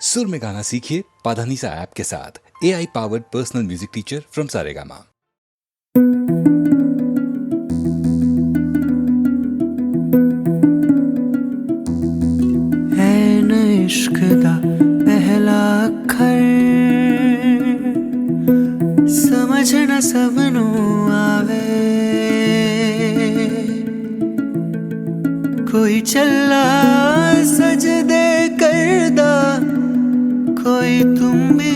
सुर में गाना सीखिए पाधानीसा ऐप के साथ। AI powered personal music teacher from Saregama. इश्क दा पहला अखर समझ न सबनू आवे, कोई चला सजदे करदा, कोई तुम भी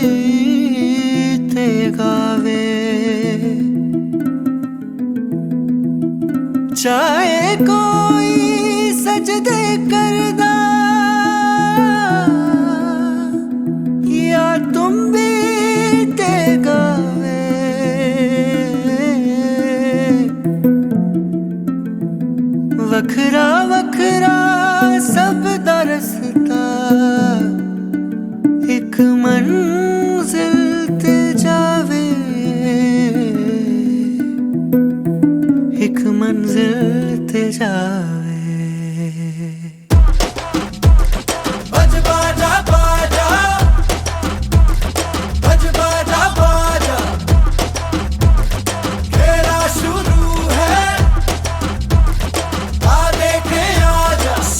ते गावे। चाहे कोई सजदे करदा या तुम भी ते गावे, वखरा वखरा सब दा रस्ता एक मंजिल ते जावे, एक मंजिल ते जावे।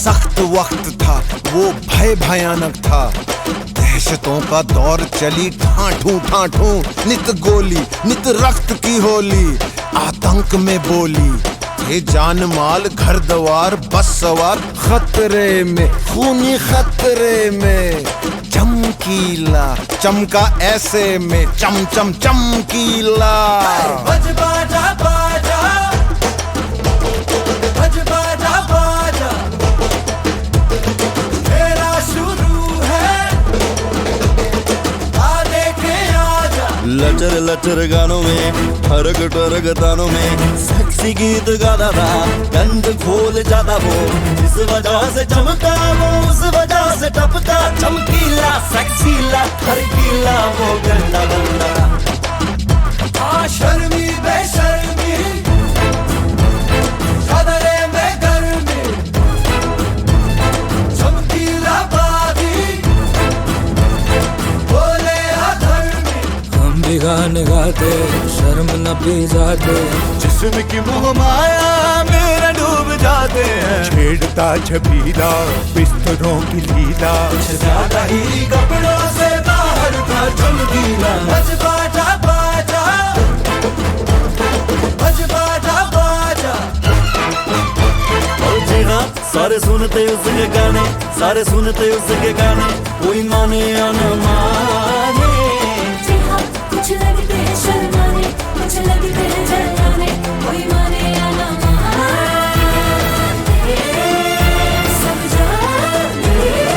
सख्त वक्त था वो, भय भयानक था, दहशतों का दौर चली ठाठू ठाठू, नित गोली नित रक्त की होली, आतंक में बोली थे जान माल घर द्वार बस सवार, खतरे में खूनी खतरे में, चमकीला चमका ऐसे में चम चम चमकीला। बज बाजा बाजा, बज बाजा बाजा, मेरा शुरू है, आ देखे आजा। लचर लचर गानों में हरक टरक तानों में सेक्सी गीत गाता था, गंद खोल जाता वो, जिस वजह से चमका वो उस वजह से टपका, चमकीला सेक्सीला हरकीला वो गंदा गंदा। शर्मी बेशर्मी सदरे में गर्मी, चमकीला बागी बोले अधर्मी। हम भी गाने गाते शर्म न पी जाते, जिस्म की मोह माया मेरा डूब जाते हैं, छेड़ता छबीला बिस्तरों की लीला, ज्यादा ही कपड़ों से बाहर था चमकीला। बज बाजा बाजा, बज बाजा बाजा। और जी हाँ, सारे सुनते उसके गाने, सारे सुनते उसके गाने, कोई माने या न माने। जी हाँ, कुछ लगते हैं शर्माने, कुछ लगते हैं जलाने, कोई माने या न माने, सब जाने,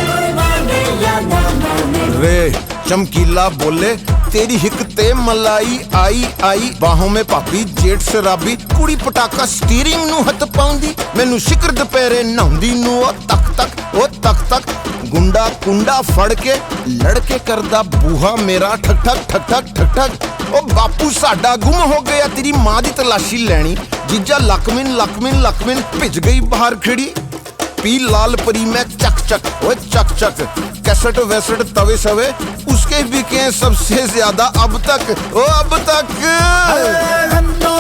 कोई माने या न माने। वे चमकीला बोले तेरी हिक ते मलाई आई आई, बाहों में पापी जेठ शराबी, कुड़ी पटाका स्टीयरिंग नू हथ पाउंदी, मैनू शिकर दुपहरे नहाउंदी नू ओ तक तक ओ तक तक, गुंडा कुंडा फड़ के लड़के करदा बूहा मेरा ठक ठक ठक ठक ठक ठक। ओ बापू साडा गुम हो गया, तेरी मां दी तलाशी लैनी, जीजा लकमिन लकमिन लकमिन भिज गई बाहर खड़ी, पी लाल परी में चक चक ओए चक चक, कैसेट वैसेट तवे सवे उसके बिके सबसे ज्यादा अब तक ओ अब तक। गंदा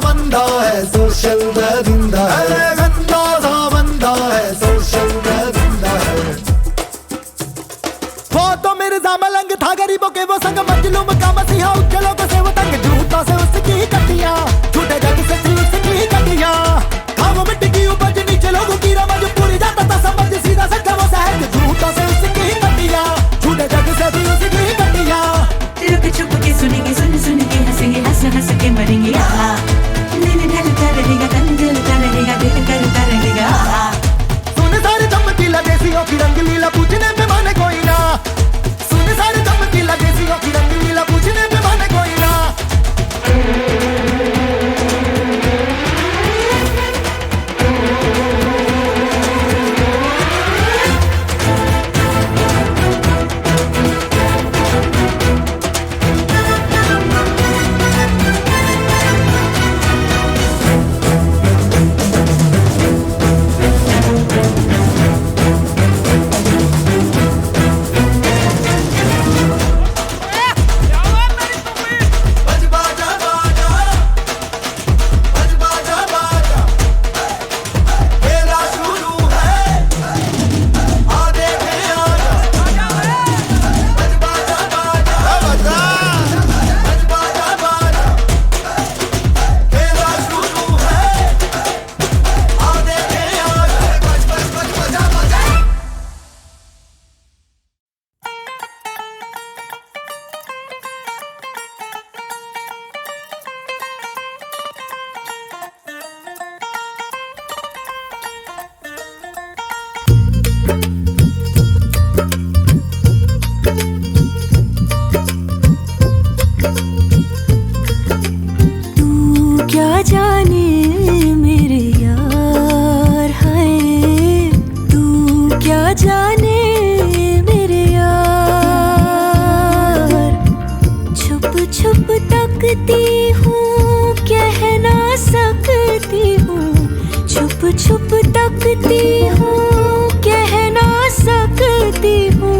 बंदा है सोशल दरिंदा है, गंदा बंदा है सोशल दरिंदा है। वो तो मिर्जा मलंग था गरीबों के वो संग, मजलूम का मसीहा उज्जलों को से वो तंग, झूठों से उसकी कटियां, झूठे जग से थी उसकी कटियां, था वो मिट्टी की उपज नीचे लोगों की रमज, पूरी जाता था समझ सीधा सच्चा वो सहज, झूठों से उसकी कटियां, झूठे जग से थी उसकी कटियां। रुक छुप के सुनेंगे, सुन सुन के हंसेंगे, हंस हंस के मरेंगे, आहा दिन ढलता रहेगा, तन जलता रहेगा, दिल करता रहेगा, आहा। सुन सारे चमकीला देसियों की रंगलीला, पूछने पे माने कोई ना, सुन सारे चमकीला देसियों की रंगलीला, पूछने पे माने कोई ना। तकती हूँ, कह ना सकती हूँ, छुप छुप तकती हूँ, कह ना सकती हूँ,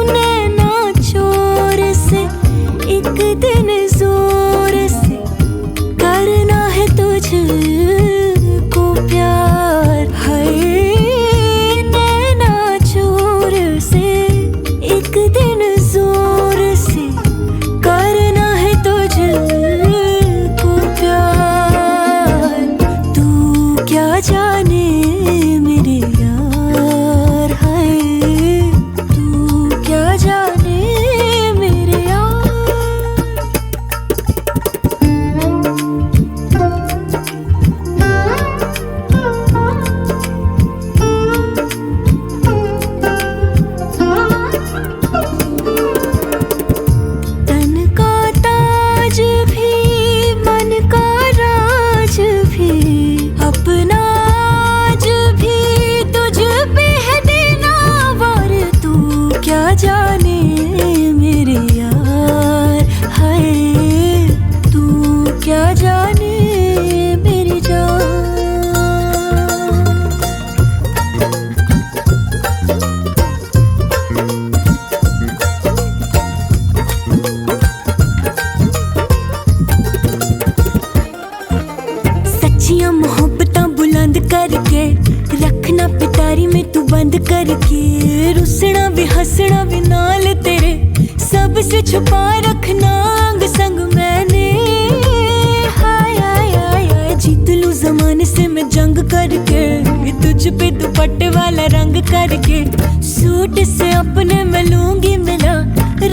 नैना चोर से एक दिन जोर से करना है तुझको प्यार। है नैना चोर से एक दिन जोर से करना है तुझको प्यार। तू क्या जाने मेरे यार, है तू क्या जाने मेरे यार। तन का ताज भी मन का राज भी अपना आज भी तुझ पे है देना वार। तू क्या जाने मेरे यार, है तू क्या जाने मेरी जान। सच्चियां मोहब्बतां बुलंद करके रखना पिटारी में तू बंद करके। रुसना भी हंसना भी नाल तेरे सबसे छुपा रखना अंग संग मैंने। हाय हाय हाय हाय जीत लूं जमाने से मैं जंग करके, तुझ पे दुपट्टे वाला रंग करके। सूट से अपने मैं लूंगी मिला,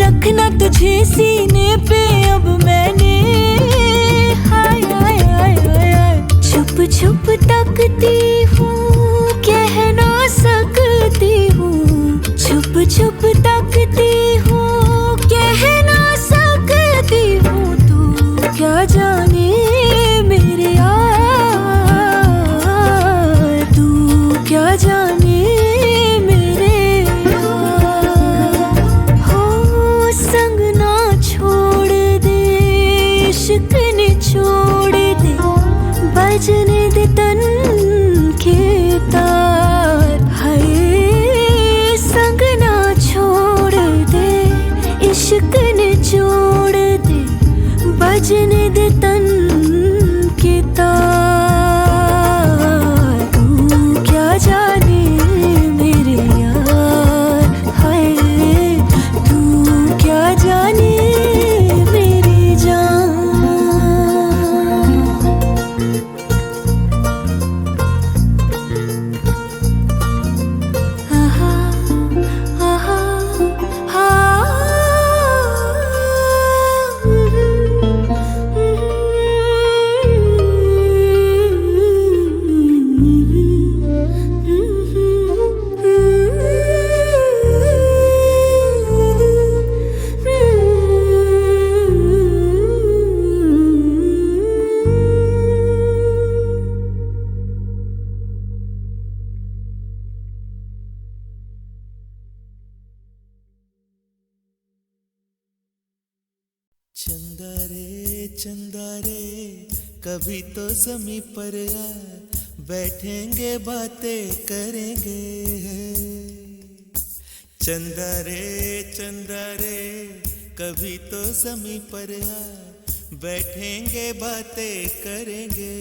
रखना तुझे सीने पे अब मैंने। हाय हाय हाय हाय हाय छुप छुप तकती हूँ, कह ना सकती हूँ, छुप छुप तकती हूँ, कह ना सकती हूँ। तू क्या जाने मेरे यार, तू क्या जाने मेरे यार। हो संग ना छोड़ दे, इश्क ने छोड़ दे, बजने दे तन के तार। है संग ना छोड़ दे, इश्क ने छोड़ दे, बजने दे तन के तार। तू क्या जाने मेरे यार, है तू क्या जाने मेरी जान। आहा आहा चंदा रे कभी तो ज़मीं पर आ, बैठेंगे बातें करेंगे। चंदा रे कभी तो ज़मीं पर आ, बैठेंगे बातें करेंगे।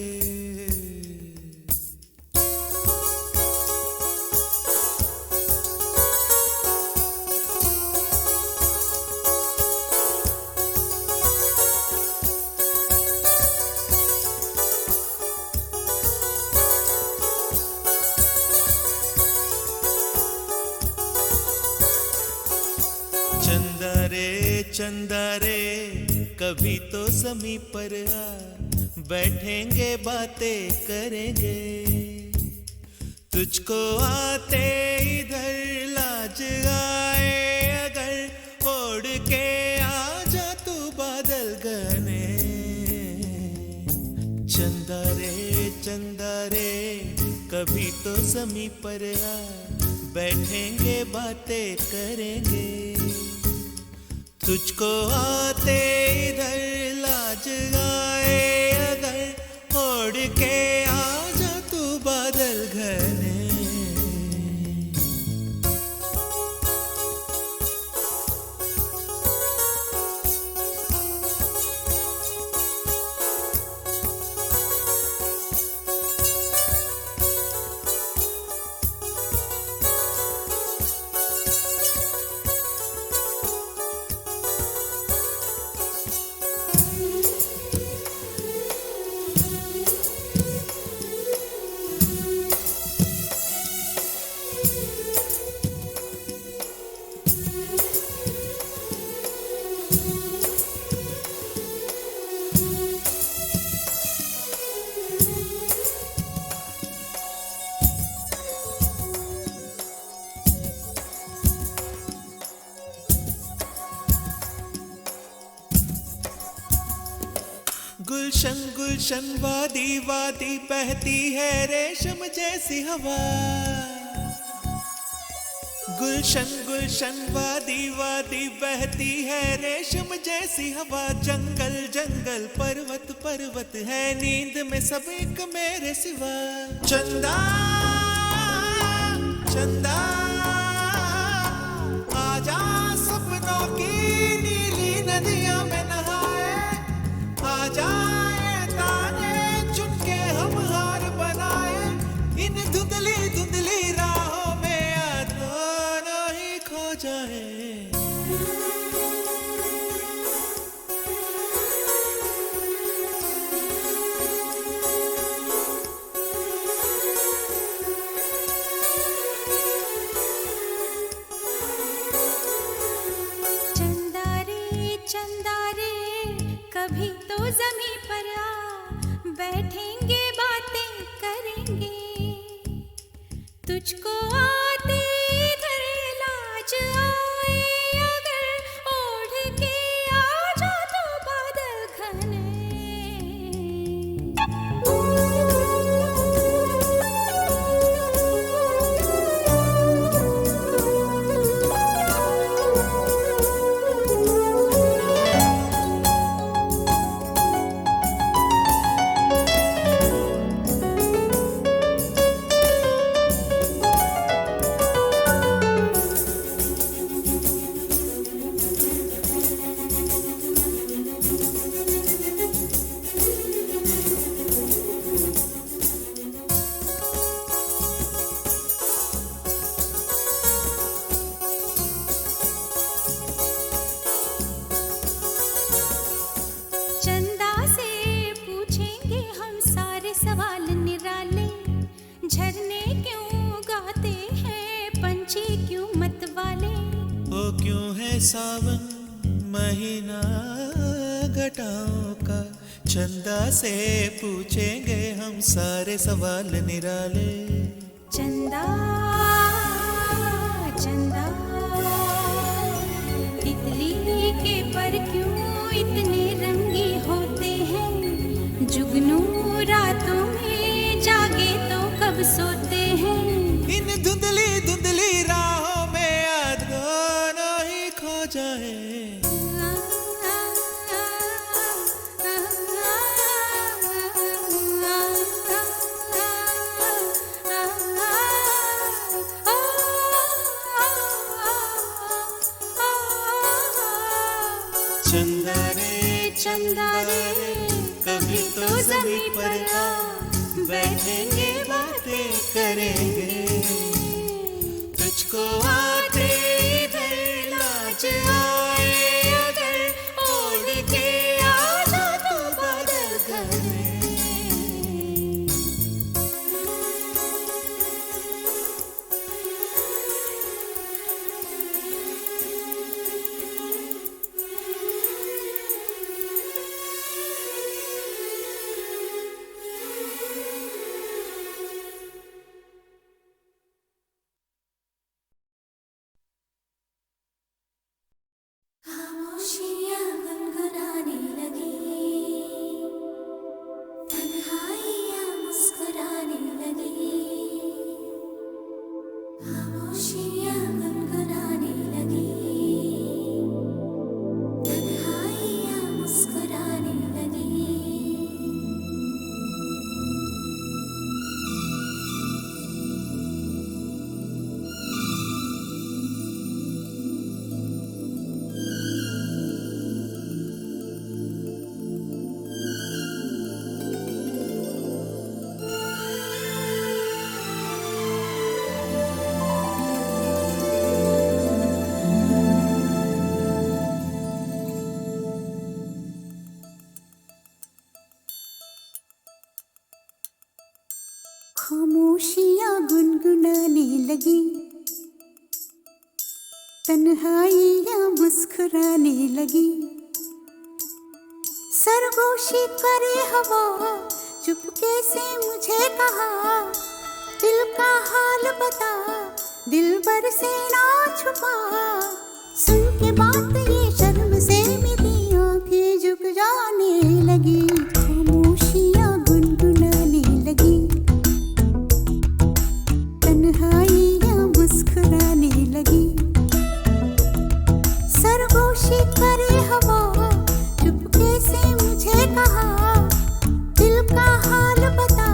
चंदा रे कभी तो ज़मीं पर आ, बैठेंगे बातें करेंगे। तुझको आते इधर लाज आए अगर, ओढ़ के आ जा तू बादल घने। चंदा रे कभी तो ज़मीं पर आ, बैठेंगे बातें करेंगे। तुझको आते इधर लाज आज आए अगर ओढ़ के आजा तू बादल घने। गुलशन गुलशन वादी वादी बहती है रेशम जैसी हवा। गुलशन गुलशन वादी वादी बहती है रेशम जैसी हवा। जंगल जंगल पर्वत पर्वत है नींद में सब एक मेरे सिवा। चंदा चंदा आजा सपनों की नीली नदियां में नहाए। आ जाए तारे चुनके हम हार बनाए। इन धुंधली धुंधली राहों में दोनों ही खो जाए। चंदा रे कभी तो ज़मीं पर आ, बैठेंगे बातें करेंगे। तुझको आते इधर लाज आए अगर ओढ़ के आजा तो बादल घने। चंदा से पूछेंगे हम सारे सवाल निराले। झरने क्यों गाते हैं पंछी क्यों मत वाले। वो क्यों है सावन महीना घटाओं का। चंदा से पूछेंगे हम सारे सवाल निराले। चंदा चंदा तितली के पर क्यों इतने रंगी होते हैं। जुगनू रातों में जागे तो कब सोते हैं। इन धुंधली धुंधली राहों में दोनों ही खो जाए। चंदा रे कभी तो ज़मीं पर आ, बैठेंगे बातें करेंगे। तुझको आते इधर लाज आए अगर ओढ़ के आजा तू बादल घने। गुनगुनाने लगी, तन्हाइयाँ मुस्कुराने लगी। सरगोशी करे हवा, चुपके से मुझे कहा, दिल का हाल बता, दिल भर से ना छुपा। सुन के बात ये शर्म से मेरी आंखें झुक जाने लगी, खामोशियाँ गुनगुनाने लगी, तन्हाइयाँ मुस्कुराने लगी। सरगोशी करे हवा, चुपके से मुझे कहा, दिल का हाल बता,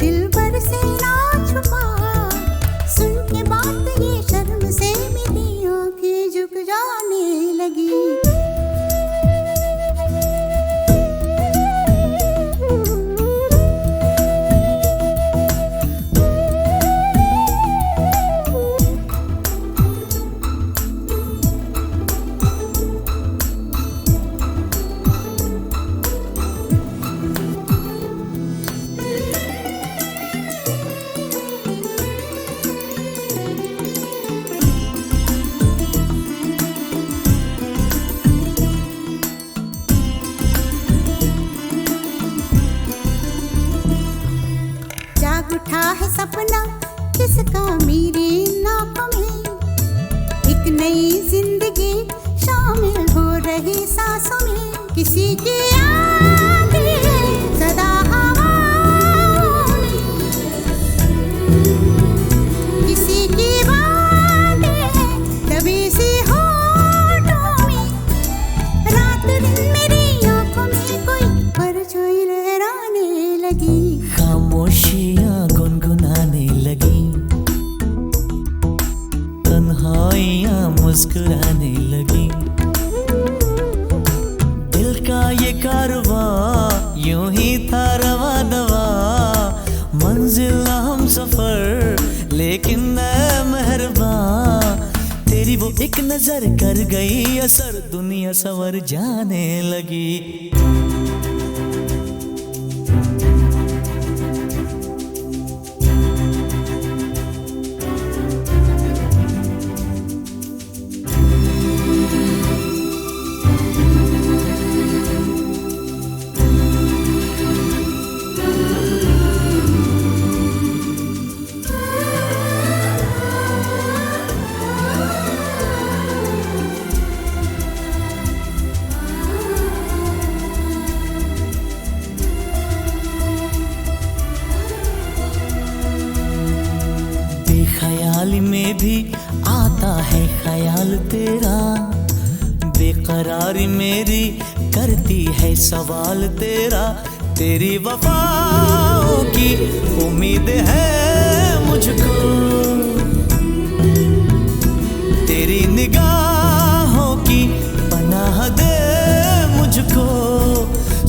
दिल भर से ना छुपा। सुन के बात ये शर्म से मेरी आंखें झुक जाने लगी। उठा है सपना किसका मेरे नाकों में, एक नई जिंदगी शामिल हो रही सांसों में। किसी की आंखें सदा हवाओं में, किसी की बातें दबी सी होठों में। रात दिन मेरी आंखों में कोई परछाई लहराने लगी, खामोशियाँ गुनगुनाने लगी, तन्हाइयाँ मुस्कुराने लगी। दिल का ये कारवां यूं ही था रवा दवा, मंजिल हम सफर लेकिन मैं मेहरबान। तेरी वो एक नजर कर गई असर, दुनिया सवर जाने लगी। ख्याल में भी आता है ख्याल तेरा, बेकरारी मेरी करती है सवाल तेरा। तेरी वफाओं की उम्मीद है मुझको, तेरी निगाहों की पनाह दे मुझको।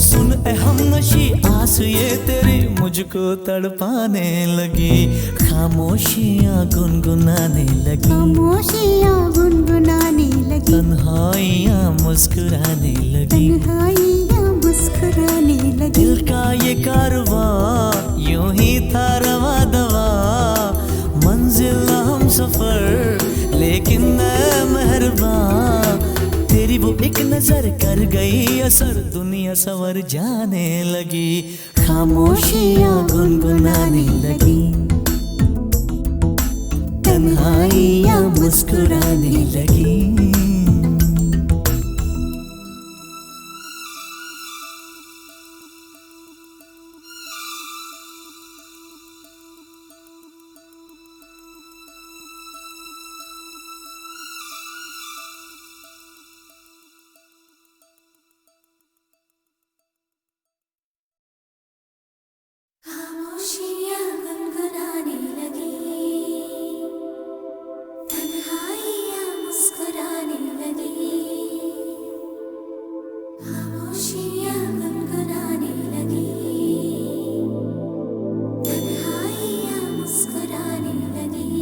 सुन ए हमनशी आस ये तेरी मुझको तड़पाने लगी, खामोशियाँ गुनगुनाने लगी, खामोशियाँ गुनगुनाने लगी, तन्हाइयाँ मुस्कुराने लगी, तन्हाइयाँ मुस्कुराने लगी। दिल का ये कारवां यूं ही था रवा दवा, मंजिल हम सफर लेकिन मैं मेहरबान। तेरी वो एक नजर कर गई असर, दुनिया सवर जाने लगी, खामोशियाँ गुनगुनाने लगी, तन्हाइयाँ मुस्कुराने लगी। खामोशियाँ गुनगुनाने लगी, तन्हाइयाँ मुस्कुराने लगी, खामोशियाँ गुनगुनाने लगी, तन्हाइयाँ मुस्कुराने लगी।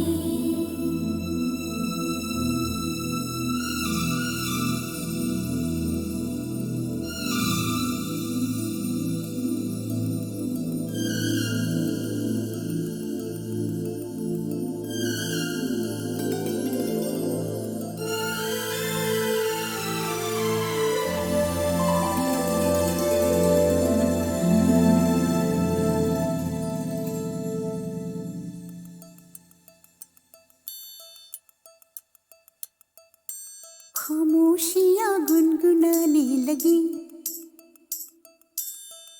खामोशियाँ गुनगुनाने लगी,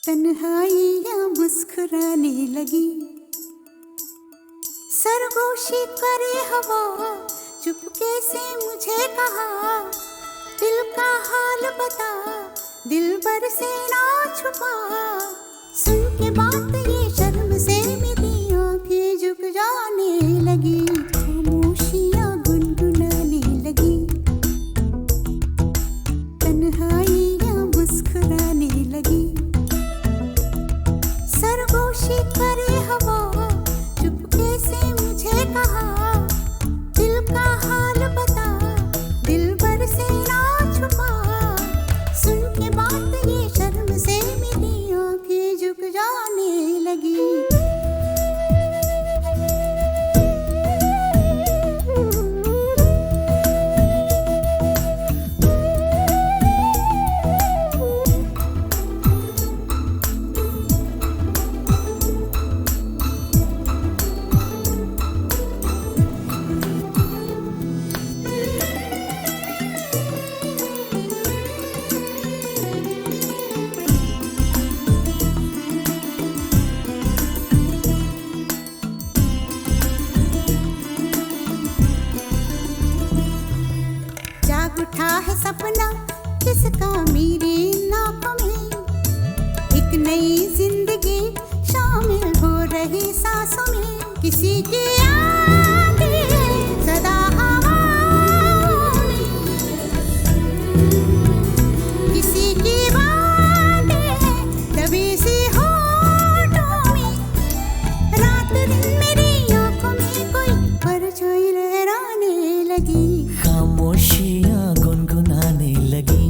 तन्हाइयाँ मुस्कुराने लगी। सरगोशी करे हवा, चुपके से मुझे कहा, दिल का हाल बता, दिलबर से ना छुपा। सुन के बात ये शर्म से मेरी आंखें झुक जाने लगी, खामोशियाँ गुनगुनाने लगी, तन्हाइयाँ मुस्कुराने लगी। सरगोशी करे हवा, चुपके से मुझे कहा, दिल का हाल बता, दिलबर से ना छुपा। सुन के बात ये शर्म से मेरी आंखें झुक जाने लगी। जाग उठा है सपना किसका मेरी नाकों में, एक नई जिंदगी शामिल हो रही सांसों में। किसी की आंधी है सदा हवाओं में, किसी की बातें हैं दबी सी होठों में। रात दिन मेरी आंखों में कोई परछाई लहराने लगी, खामोशियाँ गुनगुनाने लगी,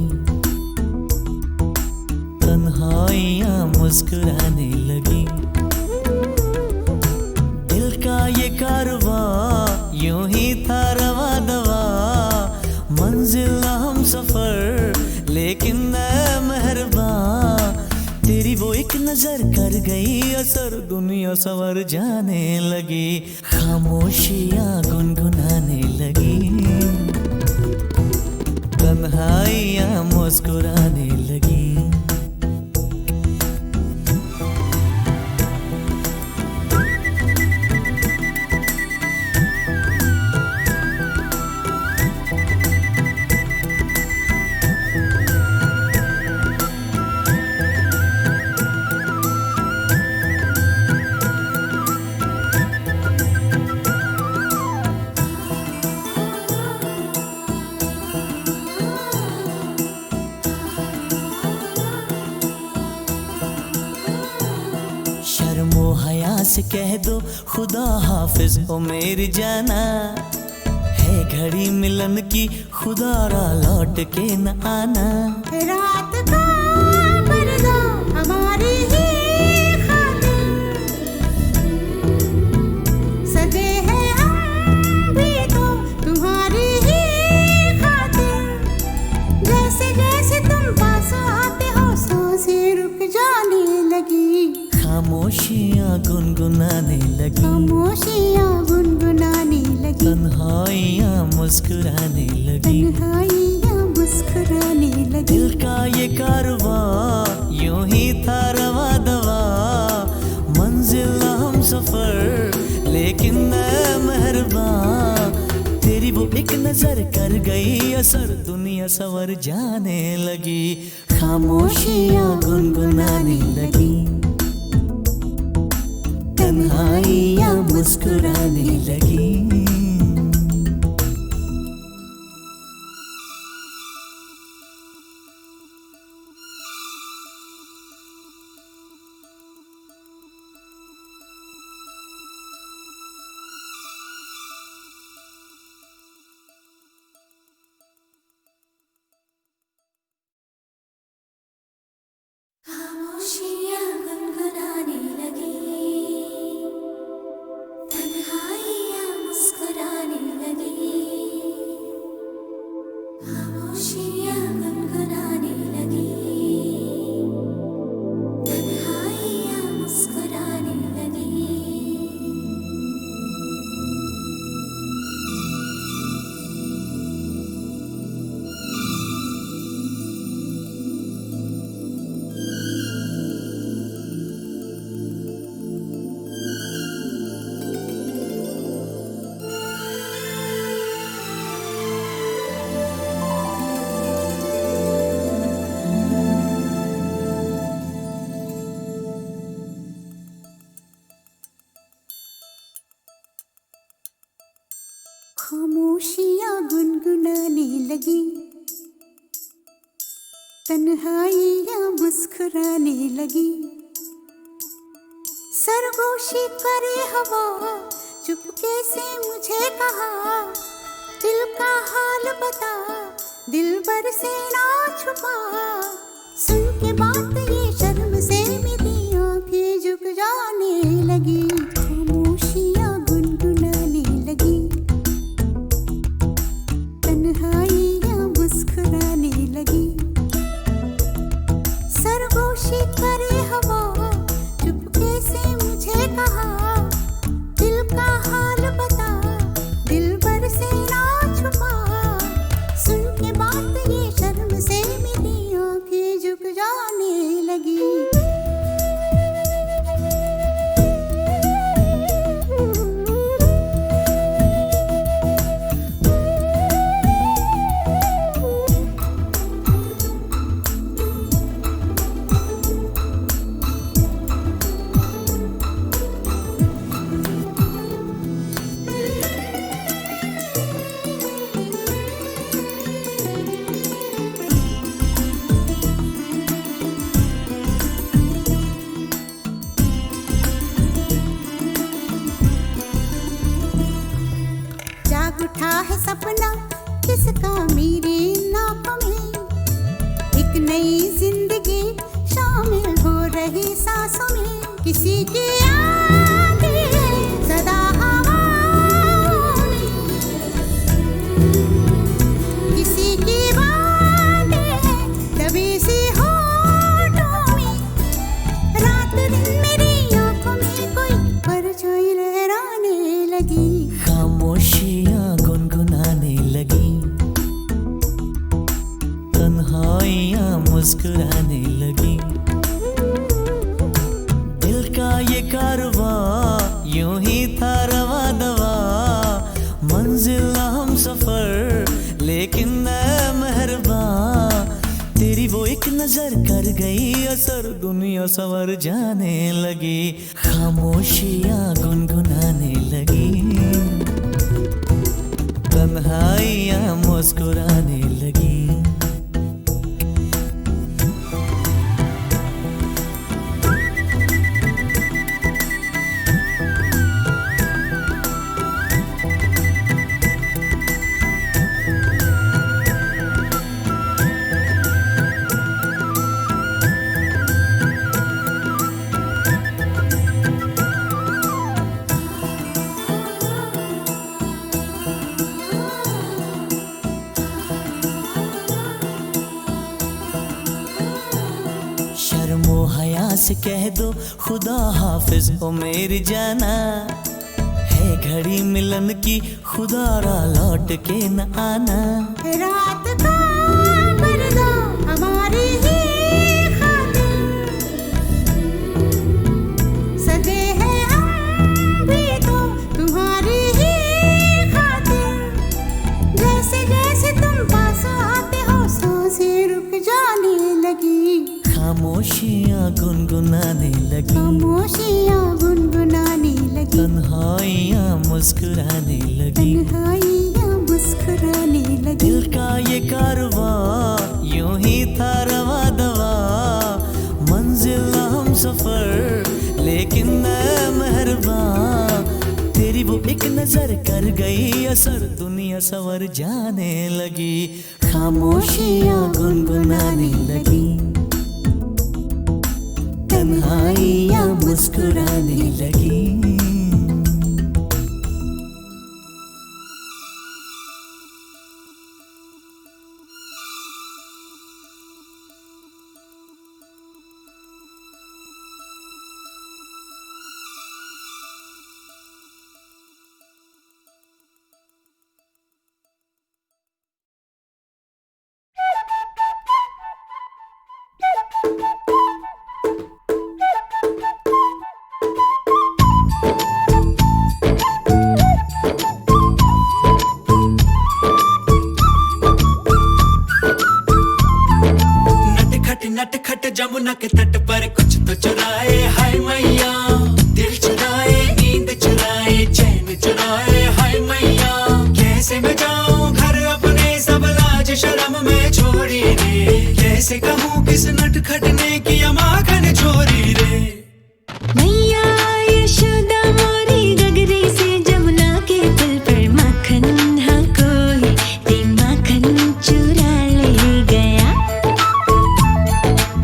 तन्हाइयाँ मुस्कुराने लगी। दिल का ये कारवां यूं ही था रवा दवा, मंजिल हम सफर लेकिन मैं मेहरबान। तेरी वो एक नजर कर गई असर, दुनिया संवर जाने लगी, खामोशियाँ गुनगुनाने लगी, तन्हाइयाँ मुस्कुराने लगी। शर्मो हया से कह दो खुदा हाफिज ओ मेरी जाना, है घड़ी मिलन की खुदारा लौट के न आना। रात का पर्दा हमारी ही खातिर, सजे हैं हम भी तो तुम्हारी ही खातिर। जैसे जैसे तुम पास आते हो सांसें रुक जाने लगी, खामोशियाँ गुनगुनाने लगी, खामोशियाँ गुनगुनाने लगी, तन्हाइयाँ मुस्कुराने लगी। तन्हाइयाँ मुस्कुराने लगी। दिल का ये कारवां यूं ही था रवा दवा, मंजिल हम सफर लेकिन मैं मेहरबान। तेरी वो एक नजर कर गई असर, दुनिया संवर जाने लगी, खामोशियाँ गुनगुनाने लगी, तन्हाइयाँ मुस्कुराने लगी। खामोशियाँ गुनगुनाने लगी, तन्हाइयाँ मुस्कुराने लगी, खामोशियाँ गुनगुनाने लगी, तन्हाइयाँ मुस्कुराने लगी। तन्हाइयाँ मुस्कुराने लगी, सरगोशी करे हवा, चुपके से मुझे कहा, दिल का हाल बता, दिलबर से ना छुपा। सुन के बात ये शर्म से मेरी आंखें झुक जाने लगी, खामोशियाँ गुनगुनाने लगी, तन्हाइयाँ मुस्कुराने लगी, सरगोशी करे हवा, चुपके से मुझे कहा, दिल का हाल बता, दिलबर से ना छुपा। सुन के बात ये शर्म से मेरी आंखें झुक जाने लगी। जाग उठा है सपना किसका मेरे नाकों में, एक नई जिंदगी शामिल हो रही सांसों में, किसी की आंखें सदा हवाओं में, किसी की बातें दबी सी होठों में, रात दिन मेरी आंखों में कोई परछाई लहराने लगी, खामोशियाँ गुनगुनाने लगी, तन्हाइयाँ मुस्कुराने लगी, दिल का ये कारवां यूं ही था रवा दवा, मंजिल हम सफर लेकिन मैं मेहरबान, तेरी वो एक नजर कर गई असर, दुनिया संवर जाने लगी, खामोशियाँ गुनगुनाने लगी, तन्हाइयाँ मुस्कुराने लगी। शर्मो हया से कह दो खुदा हाफिज ओ मेरी जाना, है घड़ी मिलन की खुदारा लौट के न आना, रात का पर्दा हमारी ही खातिर, सजे हैं हम भी तो तुम्हारी ही खातिर, जैसे जैसे तुम पास आते हो सांसें रुक जाने लगी, खामोशियाँ गुनगुनाने लगी, खामोशियाँ गुनगुनाने लगी, तन्हाइयाँ मुस्कुराने लगी, तन्हाइयाँ मुस्कुराने लगी, दिल का ये कारवां यूं ही था रवा दवा, मंजिल हम सफर लेकिन मैं मेहरबान, तेरी वो एक नजर कर गई असर, दुनिया संवर जाने लगी, खामोशियाँ गुनगुनाने लगी, तन्हाइयाँ मुस्कुराने लगी। नटखट जमुना के तट पर कुछ तो चुराए, हाय मैया दिल चुराए, नींद चुराए, चैन चुराए, हाय मैया कैसे मैं जाऊं घर अपने, सब लाज शर्म में छोड़ी रे, कैसे कहूँ किस नटखट ने किया माखन चोरी रे। मैया यशोदा मोरी गगरी से जमुना के पुल पर माखन हाँ कोई ते माखन चुरा ले गया।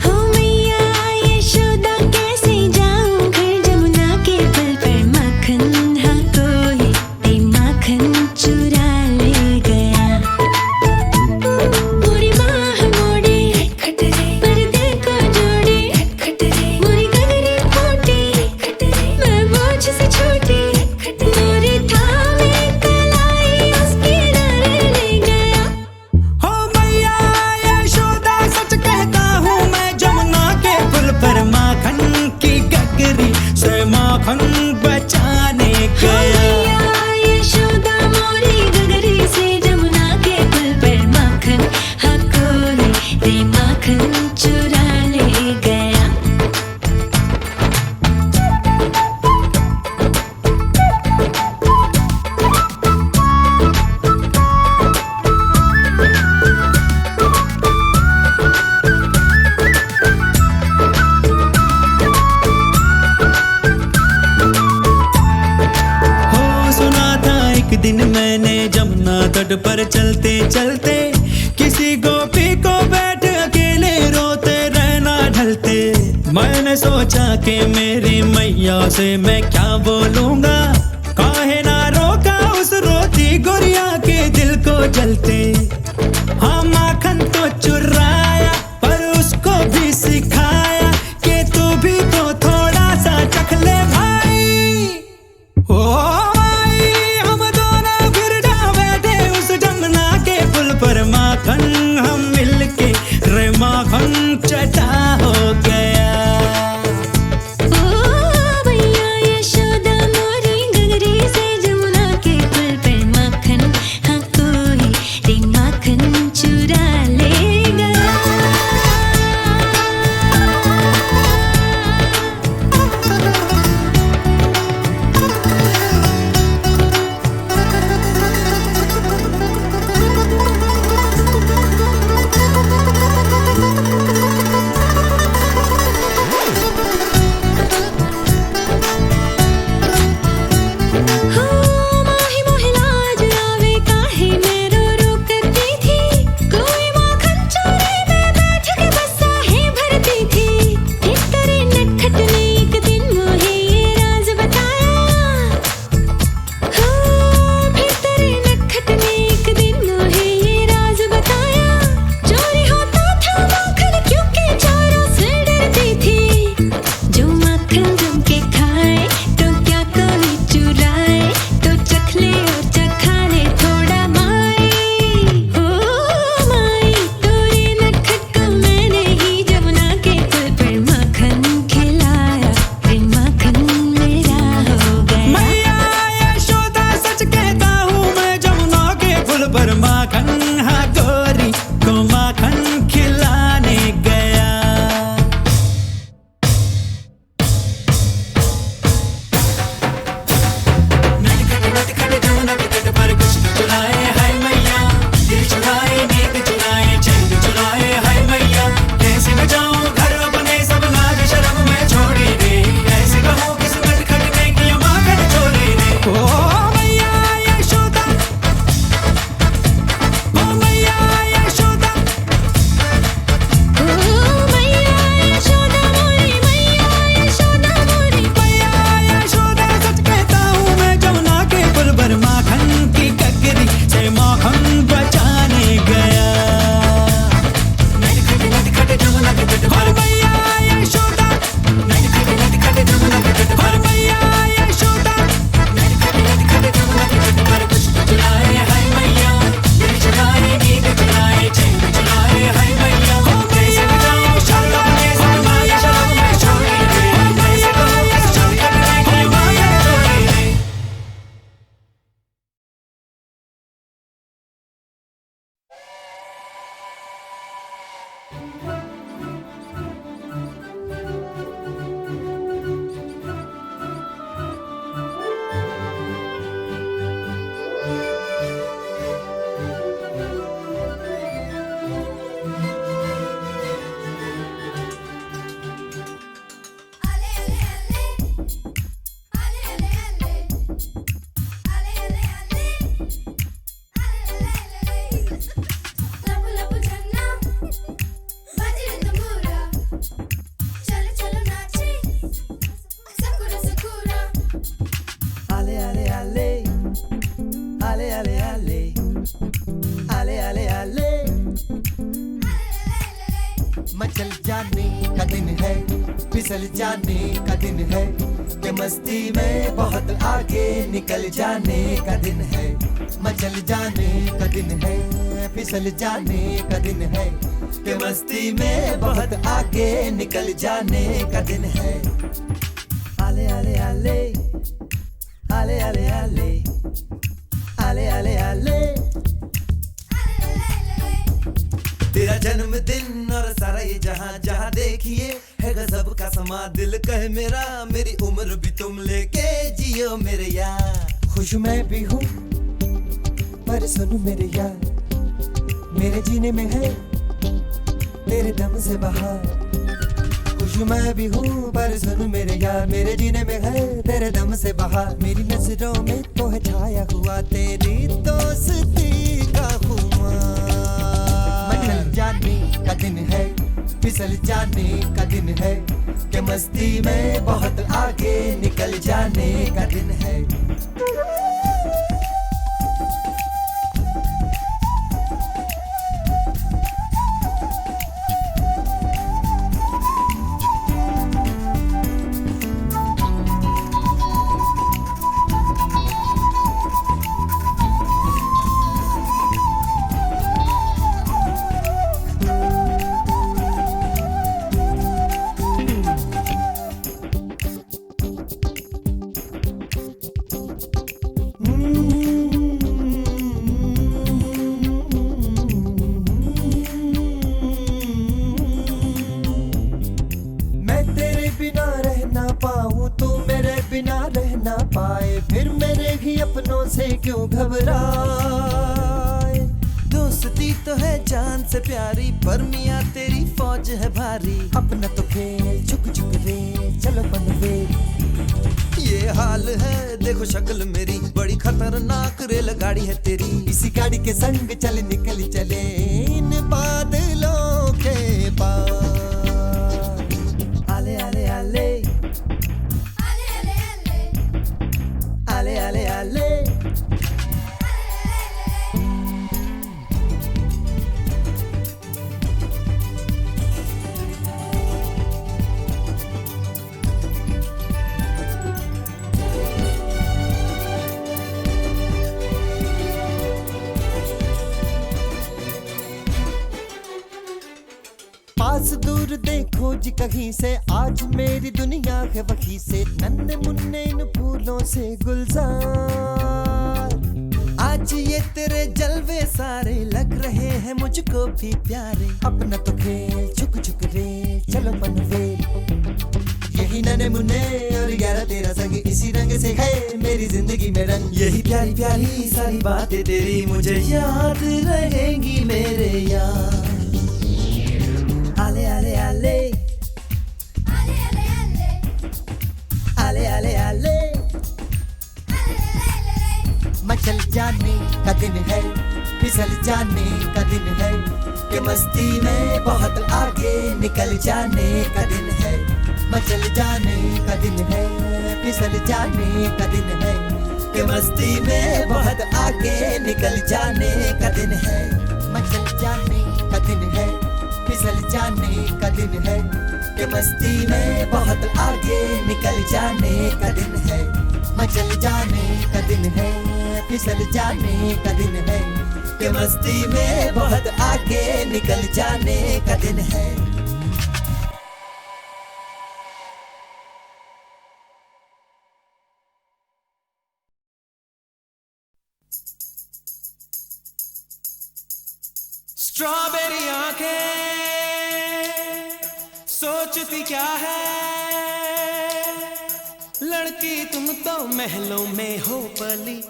हो मैया यशोदा कैसे जाऊं घर जमुना के पुल पर माखन हाँ कोई ते माखन चुरा ले गया। मोरी माँ मोड़े पर्दे को जोड़े मोरी गगरी फूटी मैं बोझ से छोटी मोरी थामे कलाई उसकी डर ले गया। हो मैया यशोदा सच कहता हूँ मैं जमुना के पुल पर माखन की गगरी से माखन बचाने गया। मैया यशोदा मोरी गगरी से जमुना के पुल पर माखन हाँ कोई ते माखन चुरा ले गया। हो सुना था एक दिन मैंने जमुना तट पर चलते चलते किसी गोपी को बैठ अकेले रोते रहना ढलते। मैंने सोचा कि मेरी मैया से मैं क्या बोलूंगा, काहे ना रोका उस रोती गुड़िया के दिल को जलते। हाँ माखन तो चुराया पर उसको भी सिखाया कि तू भी तो थोड़ा सा चख ले भाई। ओ भाई हम दोनों फिर जा बैठे उस जमुना के पुल पर माखन हम मिलके रे माखन चटा हो गया। ओ भैया यशोदा मोरी गगरी से जमुना के पुल पर माखन हाँ कोई ते माखन चुरा ले गया। हो माही मोहे लाज आवे काहे मैं रो रो करती थी। कोई माखन चोरी में बैठ के बसा है भरती थी। एक तेरे नटखट ने एक दिन मोहे ये राज बताया। हो फिर तेरे नटखट ने एक दिन मोहे ये राज बताया। चोरी होता था माखन क्योंकि चोरों से डरती थी। जो माखन जम के खाए तो क्या कोई चुराए तो चख ले और चखा ले थोड़ा माई। ओ माई तोरे नटखट को मैंने ही जमुना के पुल पर माखन खिलाया फिर माखन मेरा हो गया। मैया यशोदा सच कहता हूँ मैं जमुना के पुल पर माखन हाँ गोरी को माखन खिलाने गया। नटखट जमुना के तट पर कुछ न चुराए हाय मैया, दिल चुराए नींद चुराए चैन चुराए हाय मैया। कैसे न जाऊं घर अपने सब लाज शर्म में छोड़ी रे, कैसे कहूँ किस नटखट ने किया माखन चोरी रे। ओ मैया यशोदा ओ मैया यशोदा ओ मैया यशोदा मोरी मैया यशोदा मोरी। मैया यशोदा सच कहता हूँ मैं जमुना के पुल पर माखन की गगरी से माखन बचाने गया। नटखट जमुना के तट पर मैया यशोदा नटखट जमुना के तट पर मैया यशोदा नटखट जमुना के तट पर कुछ न चुराए हाय मैया, दिल चुराए नींद चुराए चैन चुराए हाय मैया। कैसे न जाऊं शर्म अपने सब लाज शर्म में छोड़ी रे, कैसे कहूँ किस नटखट ने किया माखन चोरी रे। मचल जाने का दिन है, फिसल जाने का दिन है, कि मस्ती में बहुत आगे निकल जाने का दिन है। मचल जाने का दिन है, फिसल जाने का दिन है, कि मस्ती में बहुत आगे निकल जाने का दिन है। आले आले आले आले आले आले आले आले आले तेरा जन्मदिन और सारा ये जहां जहां देखिए है गजब का समा। दिल कहे मेरा मेरी उम्र भी तुम लेके जियो मेरे यार। खुश मैं भी हूँ पर सुनो मेरे यार, मेरे जीने में है तेरे दम से बहार। खुश मैं भी हूँ पर सुनो मेरे यार, मेरे जीने में है तेरे दम से बहार। मेरी नजरों में तो है छाया हुआ तेरी दोस्ती का खुमार। मचल जाने का दिन है, फिसल जाने का दिन है, कि मस्ती में बहुत आगे निकल जाने का दिन है। से क्यों घबराए, दोस्ती तो है जान से प्यारी, पर मियाँ तेरी फौज है भारी। अपना तो खेल झुक झुक रे चलो बनवे, ये हाल है देखो शक्ल मेरी, बड़ी खतरनाक रेलगाड़ी है तेरी। इसी गाड़ी के संग चल निकल चले इन बादलों के पार। आले आले आले आले आले आले पास दूर देखो जी कहीं से, आज मेरी दुनिया है वहीं से। नन्हे मुन्ने इन फूलों से गुलजार, आज ये तेरे जलवे सारे लग रहे हैं मुझको भी प्यारे। अपना तो खेल झुक झुक रे चलो बनवे, यही नन्हे मुन्ने और 11 13 संग, इसी रंग से है मेरी जिंदगी में रंग। यही प्यारी प्यारी सारी बातें तेरी मुझे याद रहेंगी मेरे यार। आले आले आले आले आले आले आले मचल जाने का दिन है, फिसल जाने का दिन है, कि मस्ती में बहुत आगे निकल जाने का दिन है। मचल जाने का दिन है, फिसल जाने का दिन है, कि मस्ती में बहुत आगे निकल जाने का दिन है। मचल जाने का दिन है, फिसल जाने का दिन है, कि मस्ती में बहुत आगे निकल जाने का दिन है। मचल जाने का दिन है, फिसल जाने का दिन है, कि मस्ती में बहुत आगे निकल जाने का दिन है। स्ट्रॉबेरी आंखें सोचती क्या है, लड़की तुम तो महलों में हो पली,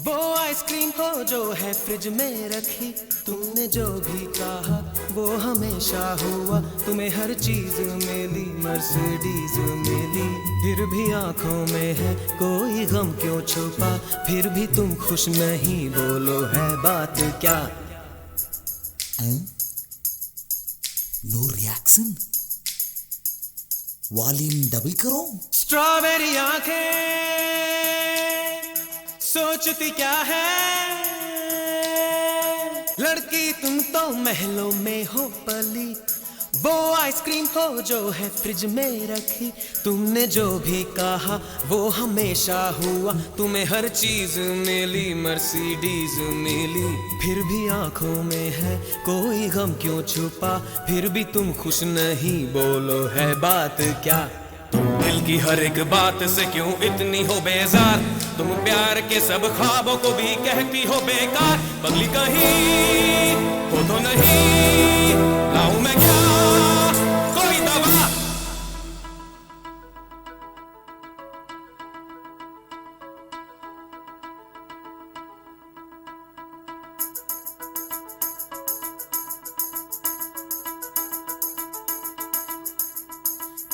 वो आइसक्रीम हो जो है फ्रिज में रखी। तुमने जो भी कहा वो हमेशा हुआ, तुम्हें हर चीज मिली, मर्सिडीज मिली। फिर भी आंखों में है कोई गम क्यों छुपा, फिर भी तुम खुश नहीं, बोलो है बात क्या। नो रिएक्शन, वॉल्यूम डबल करो। स्ट्रॉबेरी आंखें सोचती क्या है, लड़की तुम तो महलों में हो पली, वो आइसक्रीम हो जो है फ्रिज में रखी, तुमने जो भी कहा वो हमेशा हुआ। तुम्हें हर चीज मिली, मर्सिडीज मिली, फिर भी आंखों में है कोई गम क्यों छुपा? फिर भी तुम खुश नहीं, बोलो है बात क्या? तुम दिल की हर एक बात से क्यों इतनी हो बेजार? तुम प्यार के सब ख्वाबों को भी कहती हो बेकार। पगली कहीं हो तो नहीं, लाऊं मैं क्या कोई दवा?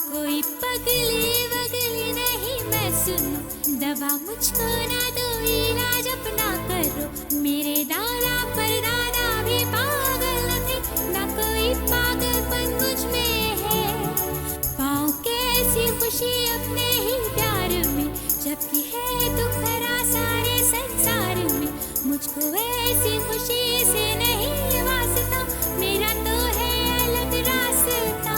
कोई पगली वगली नहीं मैं सुनूं, दवा मुझको ना दो, इलाज अपना करो। मेरे दाना पर दाना भी पागल थे, ना कोई पागलपन मुझ में है। पाऊं कैसी खुशी अपने ही प्यार में, जबकि है दुख भरा सारे संसार में। मुझको ऐसी खुशी से नहीं वास्ता, मेरा तो है अलग रास्ता।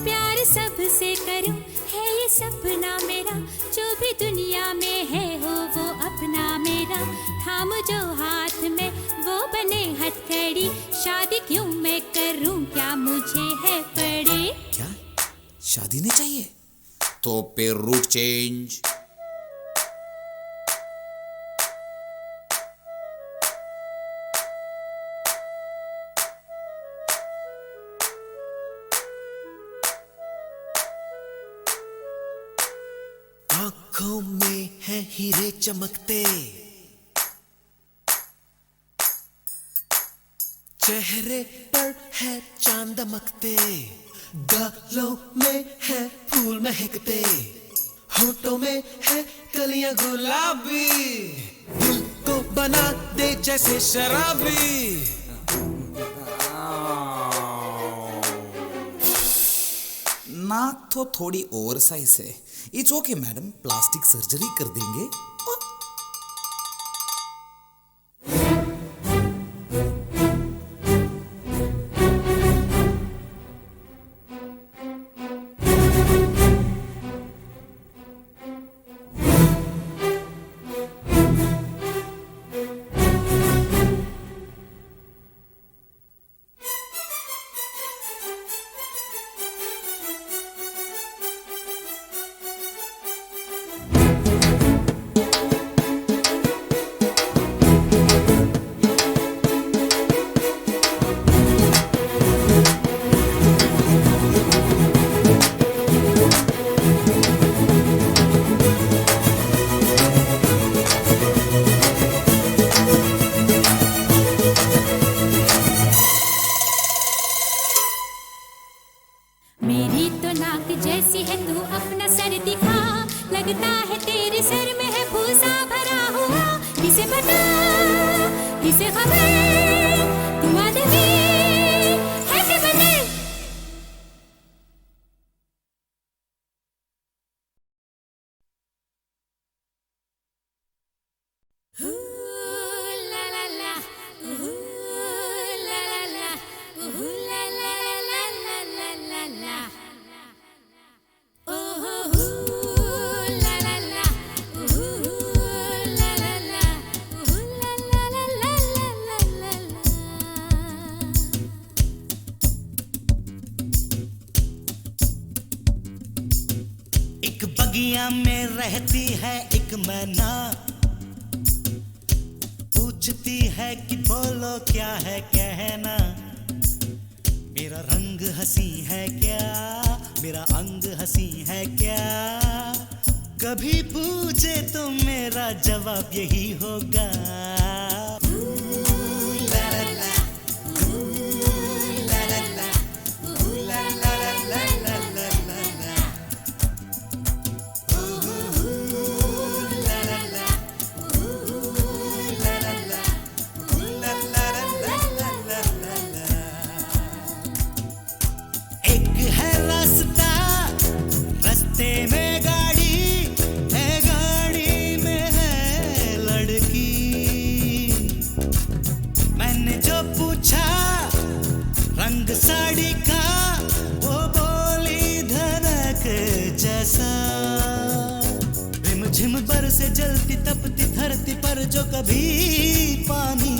प्यार सबसे करूं है ये सपना मेरा, जो भी दुनिया में है हो वो अपना मेरा। थाम जो हाथ में वो बने हथकड़ी, शादी क्यों मैं करूं, क्या मुझे है पड़े? क्या शादी नहीं चाहिए? तो फिर रूट चेंज। आंखों में है हीरे चमकते, चेहरे पर है चांद दमकते, गालों में है फूल महकते, होठों में है कलियां गुलाबी, दिल को बना दे जैसे शराबी। नाक तो थोड़ी ओवर साइज है। It's okay madam, plastic surgery कर देंगे। मेरी तो नाक जैसी है, तू अपना सर दिखा। लगता है तेरे सर में है भूसा भरा हुआ। किसे पता, किसे खबर, तू आदमी है कि बंदे? ला ला ला, ला ला ला, ला ला ला ला ला ला ला। एक बगिया में रहती है एक मैना, पूछती है कि बोलो क्या है कहना। मेरा रंग हंसी है क्या, मेरा अंग हंसी है क्या? कभी पूछे तो मेरा जवाब यही होगा। ला ला ला, ला ला ला, ला ला ला ला ला ला ला। ला ला ला, ला ला ला, ला ला ला ला ला ला। एक है रास्ता, रास्ते में गाड़ी है, गाड़ी में है लड़की। मैंने जो पूछा रंग साड़ी का, जैसा रिमझिम बरसे जलती तपती धरती पर जो कभी पानी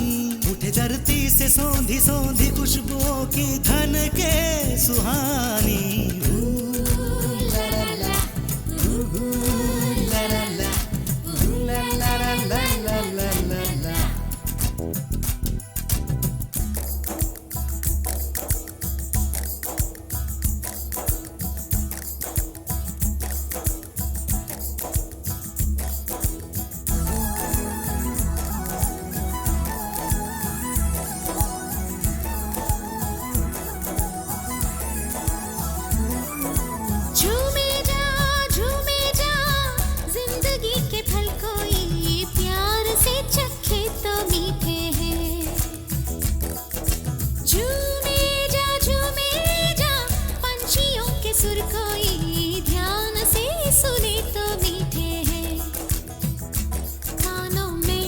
उठे धरती से सौंधी सौंधी खुशबुओं की धन के सुहानी ला ला ला, ला ला ला, ला ला ला ला ला ला ला ला। झूमे जा जिंदगी के फल कोई प्यार से चखे तो मीठे हैं। झूमे जा पंछियों के सुर कोई ध्यान से सुने तो मीठे हैं। कानों में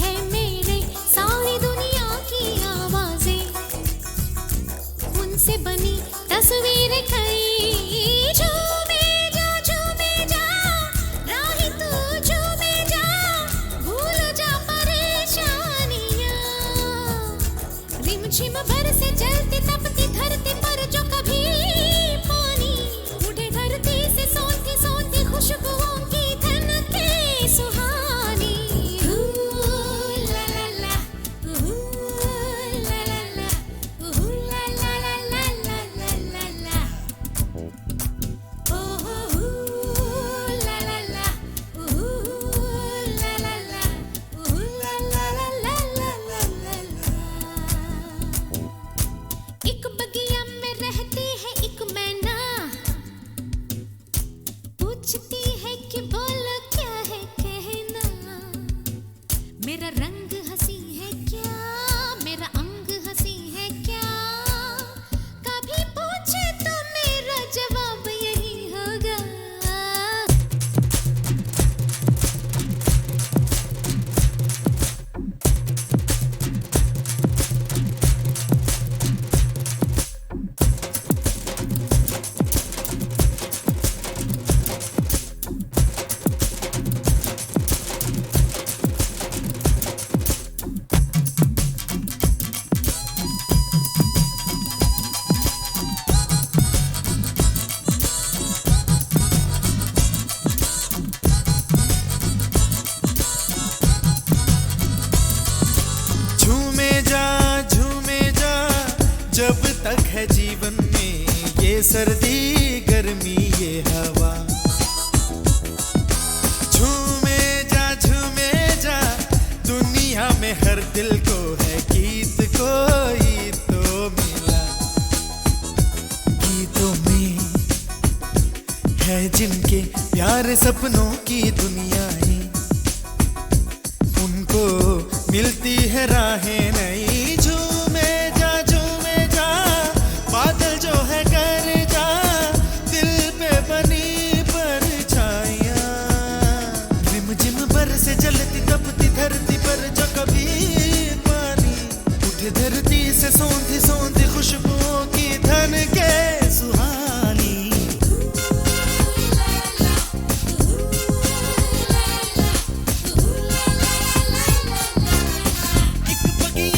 है मेरे सारी दुनिया की आवाजें, उनसे बनी तस्वीरें कई। झूमे जा राही तू झूमे जा, भूल जा परेशानियां। रिमझिम बरसे जलती तपती धरती पर जो कभी पानी उठे धरती से सौंधी सौंधी खुशबुओं की धन के सुहानी ला ला ला, ला ला ला, ला ला ला ला ला ला ला। एक बगिया में रहती है एक मैना, पूछती है कि बोलो क्या है कहना। मेरा रंग हंसी है क्या, मेरा अंग हंसी है क्या, कभी पूछे तो मेरा जवाब यही होगा। झूमे जा जब तक है जीवन में ये सर्दी गर्मी ये हवा। झूमे जा दुनिया में हर दिल को है गीत कोई तो मिला। गीतों में है जिनके प्यारे सपनों की दुनियाएं, उनको मिलती है राहें नई। झूमे जा बादल जो है कर जा, दिल पे बनी परछाइयां। रिमझिम बरसे जलती तपती धरती पर जो कभी पानी उठे धरती से सौंधी सौंधी खुशबुओं की धन के सुहानी। एक बगिया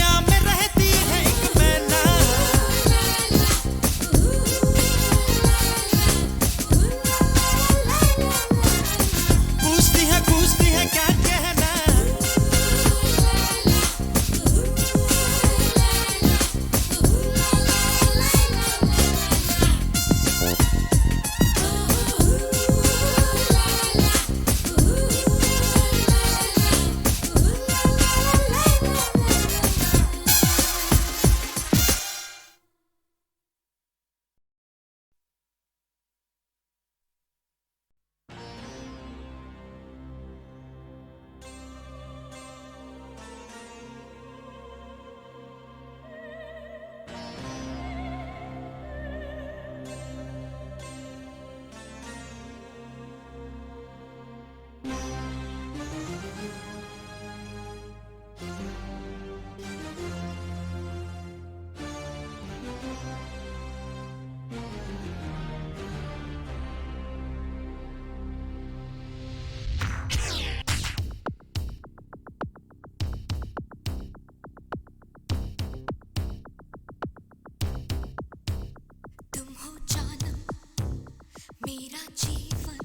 मेरा जीवन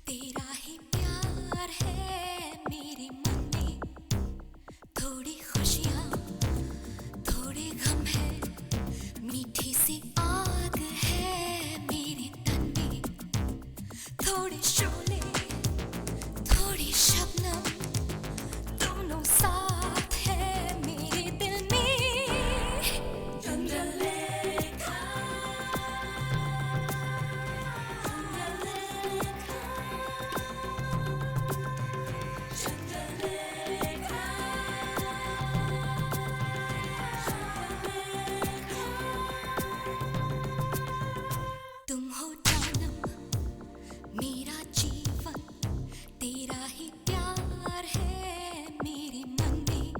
तेरा ही प्यार है, मेरे मन में थोड़ी खुशियाँ थोड़े गम है, मीठी सी आग है मेरे तन में, थोड़े शोले थोड़ी शबनम दोनों साथ है मेरे दिल में। चंद्रलेखा तुम हो जानम मेरा जीवन तेरा ही प्यार है मेरे मन में।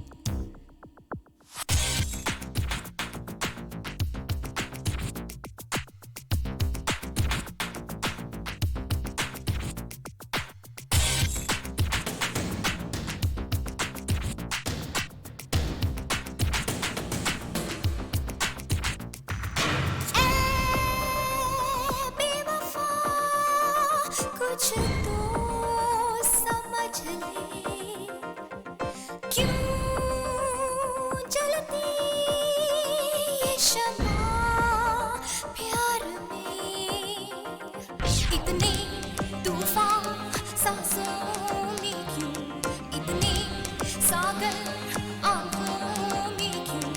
बेवफा कुछ तो समझ ले, क्यों जलती ये शम्मा प्यार में, इतने तूफान सांसों में क्यों, इतने सागर आंखों में क्यों,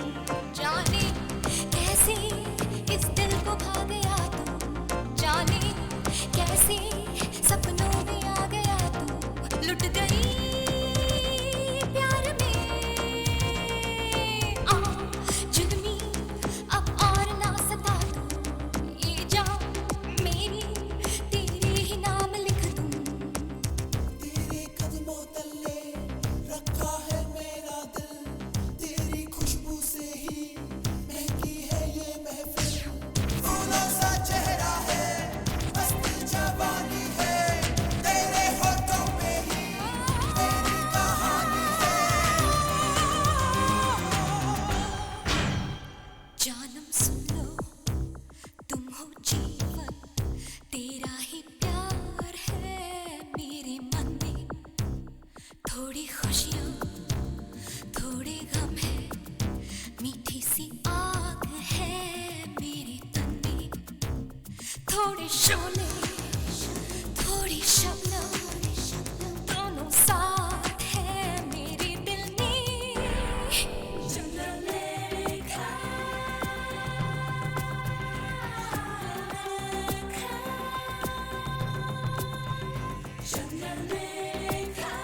जाने कैसे इस दिल को भा गया तू, जाने कैसे सपनों में आ गया तू, लुट गई प्यार में। आ जुल्मी अब और ना सता तू, ये जान मेरी तेरे ही नाम लिख दूं। तेरे कदमों तले रखा है मेरा दिल, तेरी खुशबू से ही महकी है ये महफिल, फूलों सा चेहरा है मस्त जवानी है, तेरे होठों पे ही तेरी कहानी है। जानम सुन लो तुम हो जीवन तेरा ही प्यार है मेरे मन में, थोड़ी खुशियाँ थोड़े गम है, मीठी सी आग है मेरे तन में, थोड़े शोले थोड़ी शबनम दोनों साथ है मेरे दिल में। चंद्रलेखा चंद्रलेखा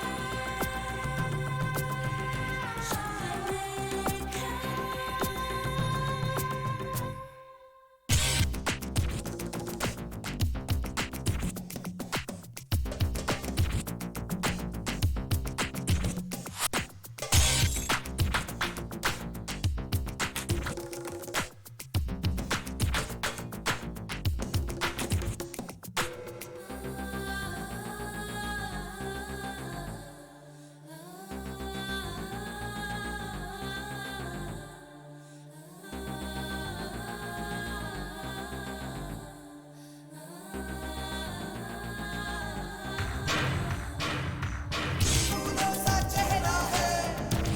फूलों सा चेहरा है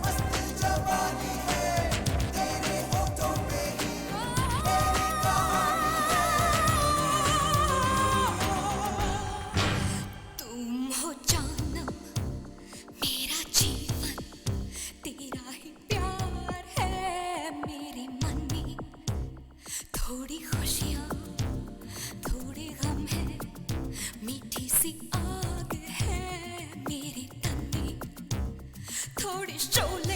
मस्त जवानी है, तेरे होठों पे ही तेरी कहानी है। तुम हो जानम मेरा जीवन तेरा ही प्यार है मेरे मन में, थोड़ी खुशियाँ थोड़े गम है, मीठी सी आग है मेरे तन में, थोड़ी शोले